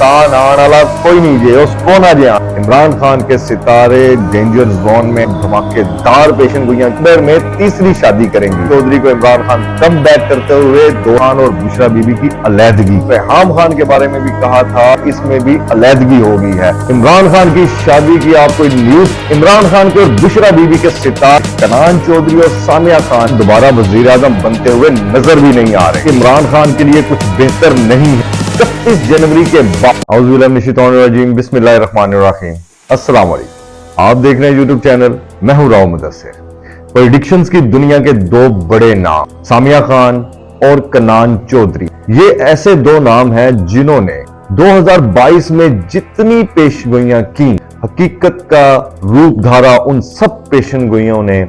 पाकिस्तान आने वाला कोई नहीं जे उसको ना जे। इमरान खान के सितारे डेंजर जोन में धमाकेदार पेशन गोइयां में तीसरी शादी करेंगी। चौधरी को इमरान खान कम बैक करते हुए दोहान और बुशरा बीबी की अलैदगी। रेहाम खान के बारे में भी कहा था इसमें भी अलैदगी हो गई है। इमरान खान की शादी की आपको न्यूज। इमरान खान के और बुशरा बीबी के सितारे कनान चौधरी और सामिया खान दोबारा वजीर आजम बनते हुए नजर भी नहीं आ रहे। इमरान खान के लिए कुछ बेहतर नहीं है। 31 जनवरी के बाद बिस्मिल्लाहिर्रहमानिर्रहीम। अस्सलाम वालेकुम। आप देख रहे हैं यूट्यूब चैनल, मैं हूं राव मुदस्सिर। प्रेडिक्शंस की दुनिया के दो बड़े नाम सामिया खान और कनान चौधरी, ये ऐसे दो नाम हैं जिन्होंने 2022 में जितनी पेशगोइयां की, हकीकत का रूप धारा उन सब पेशनगोइयों ने।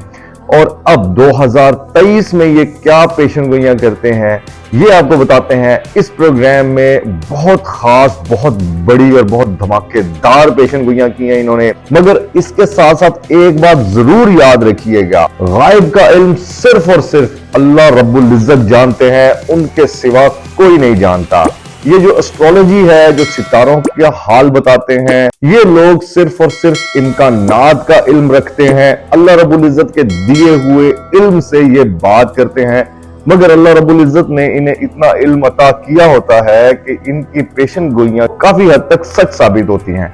और अब 2023 में ये क्या पेशनगोइयां करते हैं ये आपको बताते हैं इस प्रोग्राम में। बहुत खास, बहुत बड़ी और बहुत धमाकेदार पेशनगोइयां की हैं इन्होंने। मगर इसके साथ साथ एक बात जरूर याद रखिएगा, गायब का इल्म सिर्फ और सिर्फ अल्लाह रब्बुल इज्जत जानते हैं, उनके सिवा कोई नहीं जानता। ये जो एस्ट्रोलॉजी है, जो सितारों का हाल बताते हैं, ये लोग सिर्फ और सिर्फ इम्कानात का इल्म रखते हैं। अल्लाह रब्बुल इज्जत के दिए हुए इल्म से ये बात करते हैं। मगर अल्लाह रब्बुल इज्जत ने इन्हें इतना इल्म अता किया होता है कि इनकी पेशन गोइयां काफी हद तक सच साबित होती हैं।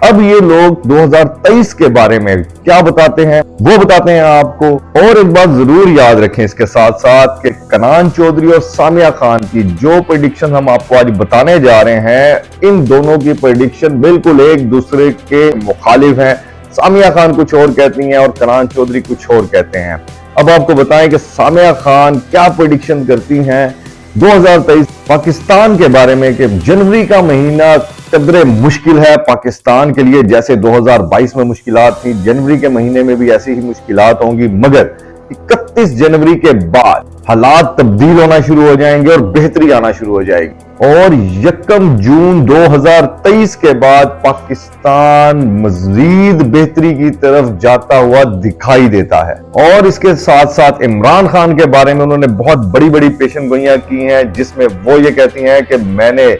अब ये लोग 2023 के बारे में क्या बताते हैं वो बताते हैं आपको। और एक बात जरूर याद रखें इसके साथ साथ कि कनान चौधरी और सामिया खान की जो प्रेडिक्शन हम आपको आज बताने जा रहे हैं, इन दोनों की प्रेडिक्शन बिल्कुल एक दूसरे के मुखालिफ हैं। सामिया खान कुछ और कहती हैं और कनान चौधरी कुछ और कहते हैं। अब आपको बताएं कि सामिया खान क्या प्रेडिक्शन करती हैं 2023 पाकिस्तान के बारे में, कि जनवरी का महीना कदरे मुश्किल है पाकिस्तान के लिए। जैसे 2022 में मुश्किलात थी, जनवरी के महीने में भी ऐसी ही मुश्किलात होंगी। मगर 31 जनवरी के बाद हालात तब्दील होना शुरू हो जाएंगे और बेहतरी आना शुरू हो जाएगी। और 1 जून 2023 के बाद पाकिस्तान मजीद बेहतरी की तरफ जाता हुआ दिखाई देता है। और इसके साथ साथ इमरान खान के बारे में उन्होंने बहुत बड़ी बड़ी पेशनगोइयां की हैं, जिसमें वो ये कहती हैं कि मैंने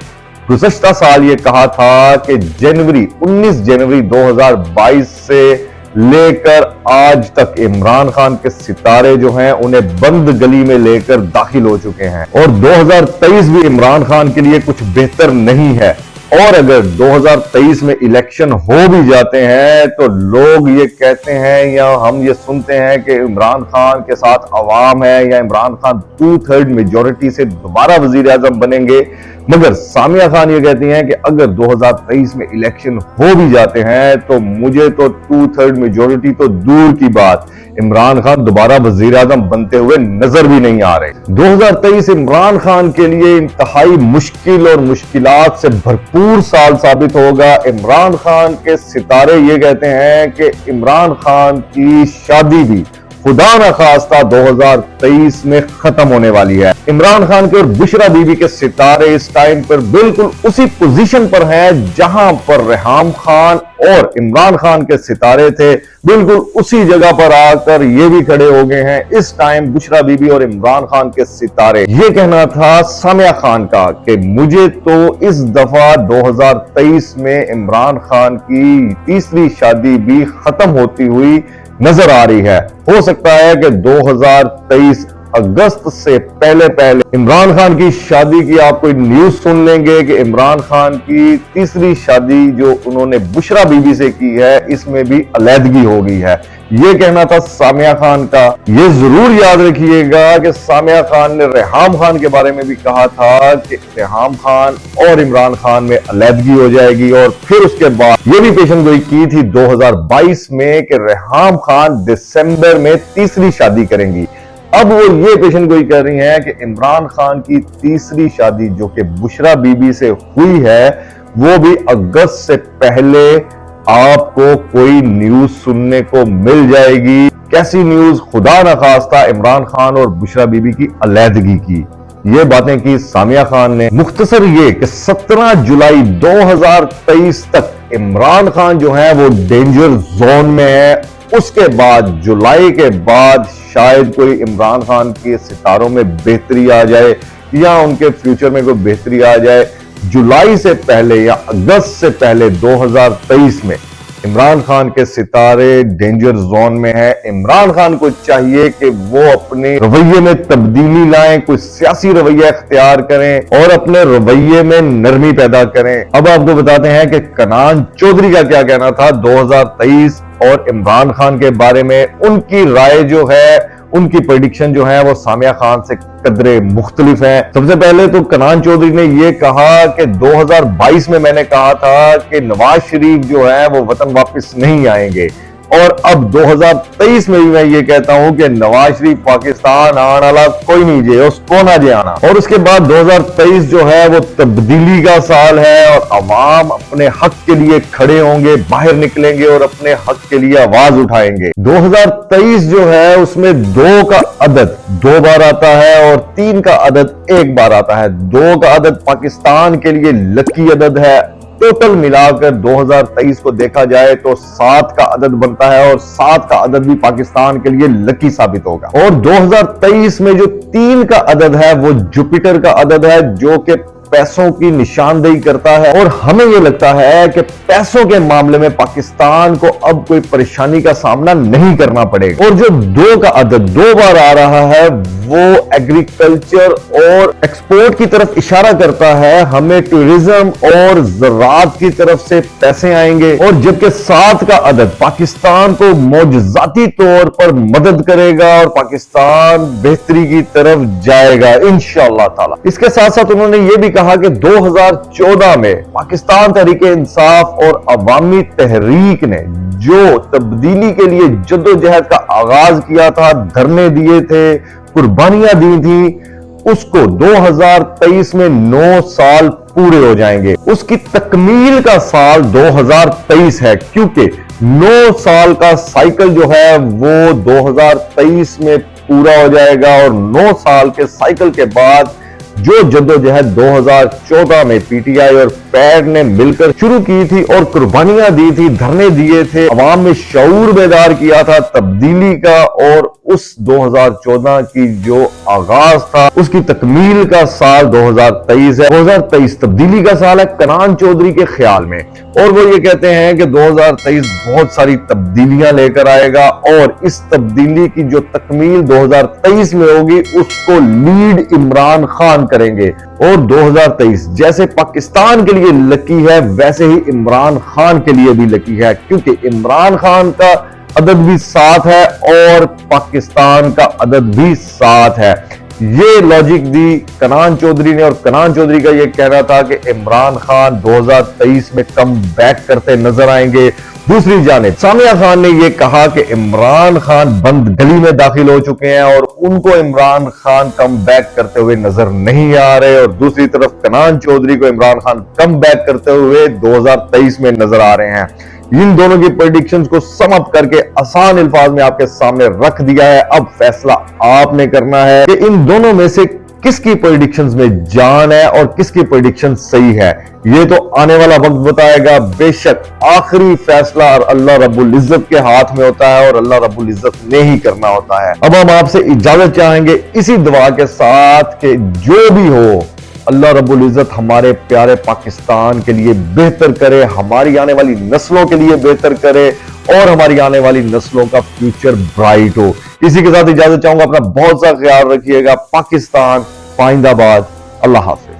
गुज़श्ता साल ये कहा था कि 19 जनवरी 2022 से लेकर आज तक इमरान खान के सितारे जो हैं उन्हें बंद गली में लेकर दाखिल हो चुके हैं। और 2023 भी इमरान खान के लिए कुछ बेहतर नहीं है। और अगर 2023 में इलेक्शन हो भी जाते हैं तो लोग ये कहते हैं या हम ये सुनते हैं कि इमरान खान के साथ अवाम है या इमरान खान 2/3 मेजॉरिटी से दोबारा वजीर आजम बनेंगे। मगर सामिया खान ये कहती हैं कि अगर 2023 में इलेक्शन हो भी जाते हैं तो मुझे तो 2/3 मेजॉरिटी तो दूर की बात, इमरान खान दोबारा वजीर आजम बनते हुए नजर भी नहीं आ रहे। 2023 इमरान खान के लिए इंतहाई मुश्किल और मुश्किलात से भरपूर साल साबित होगा। इमरान खान के सितारे ये कहते हैं कि इमरान खान की शादी भी खुदा न खास्ता 2023 में खत्म होने वाली है। इमरान खान के और बुशरा बीबी के सितारे इस टाइम पर बिल्कुल उसी पोजीशन पर हैं जहां पर रेहाम खान और इमरान खान के सितारे थे। बिल्कुल उसी जगह पर आकर ये भी खड़े हो गए हैं इस टाइम बुशरा बीबी और इमरान खान के सितारे। ये कहना था सामिया खान का कि मुझे तो इस दफा 2023 में इमरान खान की तीसरी शादी भी खत्म होती हुई नजर आ रही है। हो सकता है कि 2023 अगस्त से पहले पहले इमरान खान की शादी की आप कोई न्यूज सुन लेंगे कि इमरान खान की तीसरी शादी जो उन्होंने बुशरा बीबी से की है इसमें भी अलैदगी हो गई है। ये कहना था सामिया खान का। ये जरूर याद रखिएगा कि सामिया खान ने रेहाम खान के बारे में भी कहा था कि रेहाम खान और इमरान खान में अलैदगी हो जाएगी। और फिर उसके बाद ये भी पेशनगोई की थी 2022 में कि रेहाम खान दिसंबर में तीसरी शादी करेंगी। अब वो ये पेशनगोई कर रही हैं कि इमरान खान की तीसरी शादी जो कि बुशरा बीबी से हुई है वो भी अगस्त से पहले आपको कोई न्यूज सुनने को मिल जाएगी। कैसी न्यूज? खुदा न खास्ता इमरान खान और बुशरा बीबी की अलैदगी की। ये बातें की सामिया खान ने। मुख्तसर ये कि 17 जुलाई 2023 तक इमरान खान जो है वो डेंजर जोन में है। उसके बाद जुलाई के बाद शायद कोई इमरान खान के सितारों में बेहतरी आ जाए या उनके फ्यूचर में कोई बेहतरी आ जाए। जुलाई से पहले या अगस्त से पहले 2023 में इमरान खान के सितारे डेंजर जोन में है। इमरान खान को चाहिए कि वो अपने रवैये में तब्दीली लाएं, कोई सियासी रवैया इख्तियार करें और अपने रवैये में नरमी पैदा करें। अब आपको बताते हैं कि कनान चौधरी का क्या कहना था 2023 और इमरान खान के बारे में। उनकी राय जो है, उनकी प्रेडिक्शन जो है वो सामिया खान से कदरे मुख्तलिफ है। सबसे पहले तो कनान चौधरी ने यह कहा कि 2022 में मैंने कहा था कि नवाज शरीफ जो है वो वतन वापस नहीं आएंगे, और अब 2023 में भी मैं ये कहता हूं कि नवाज शरीफ पाकिस्तान आने वाला कोई नहीं जे, उसको ना जे आना। और उसके बाद 2023 जो है वो तब्दीली का साल है और अवाम अपने हक के लिए खड़े होंगे, बाहर निकलेंगे और अपने हक के लिए आवाज उठाएंगे। 2023 जो है उसमें 2 का अदद 2 बार आता है और 3 का अदद 1 बार आता है। 2 का अदद पाकिस्तान के लिए लकी अदद है। टोटल मिलाकर 2023 को देखा जाए तो 7 का अदद बनता है और 7 का अदद भी पाकिस्तान के लिए लकी साबित होगा। और 2023 में जो 3 का अदद है वो जुपिटर का अदद है, जो कि पैसों की निशानदेही करता है। और हमें यह लगता है कि पैसों के मामले में पाकिस्तान को अब कोई परेशानी का सामना नहीं करना पड़ेगा। और जो 2 का अदद 2 बार आ रहा है वो एग्रीकल्चर और एक्सपोर्ट की तरफ इशारा करता है। हमें टूरिज्म और ज़राअत की तरफ से पैसे आएंगे। और जबकि 7 का अदद पाकिस्तान को मौजूदाती तौर पर मदद करेगा और पाकिस्तान बेहतरी की तरफ जाएगा इंशाअल्लाह ताला। इसके साथ साथ उन्होंने ये भी कहा कि 2014 में पाकिस्तान तहरीक इंसाफ और अवामी तहरीक ने जो तब्दीली के लिए जद्दोजहद का आगाज किया था, धरने दिए थे, कुर्बानियां दी थी, उसको 2023 में 9 साल पूरे हो जाएंगे। उसकी तकमील का साल 2023 है, क्योंकि 9 साल का साइकिल जो है वो 2023 में पूरा हो जाएगा। और 9 साल के साइकिल के बाद जो जद्दोजहद 2014 में पीटीआई और पैड ने मिलकर शुरू की थी और कुर्बानियां दी थी, धरने दिए थे, अवाम में शऊर बेदार किया था तब्दीली का, और उस 2014 की जो आगाज था उसकी तकमील का साल 2023 है। 2023 तब्दीली का साल है कनान चौधरी के ख्याल में। और वो ये कहते हैं कि 2023 बहुत सारी तब्दीलियां लेकर आएगा और इस तब्दीली की जो तकमील 2023 में होगी उसको लीड इमरान खान करेंगे। और 2023 जैसे पाकिस्तान के लिए लकी है वैसे ही इमरान खान के लिए भी लकी है, क्योंकि इमरान खान का अदद भी 7 है और पाकिस्तान का अदद भी 7 है। ये लॉजिक दी कनान चौधरी ने। और कनान चौधरी का ये कहना था कि इमरान खान 2023 में कम बैक करते नजर आएंगे। दूसरी जानिब सामिया खान ने यह कहा कि इमरान खान बंद गली में दाखिल हो चुके हैं और उनको इमरान खान कम बैक करते हुए नजर नहीं आ रहे। और दूसरी तरफ कनान चौधरी को इमरान खान कम बैक करते हुए 2023 में नजर आ रहे हैं। इन दोनों की प्रेडिक्शंस को समअप करके आसान अल्फाज में आपके सामने रख दिया है। अब फैसला आपने करना है कि इन दोनों में से किसकी प्रेडिक्शंस में जान है और किसकी प्रेडिक्शन सही है। ये तो आने वाला वक्त बताएगा। बेशक आखिरी फैसला अल्लाह रब्बुल इज्जत के हाथ में होता है और अल्लाह रब्बुल इज्जत ने ही करना होता है। अब हम आपसे इजाजत चाहेंगे इसी दुआ के साथ कि जो भी हो अल्लाह रब्बुल इज्जत हमारे प्यारे पाकिस्तान के लिए बेहतर करे, हमारी आने वाली नस्लों के लिए बेहतर करे और हमारी आने वाली नस्लों का फ्यूचर ब्राइट हो। इसी के साथ इजाजत चाहूंगा। अपना बहुत सा ख्याल रखिएगा। पाकिस्तान पाइंदाबाद। अल्लाह हाफिज।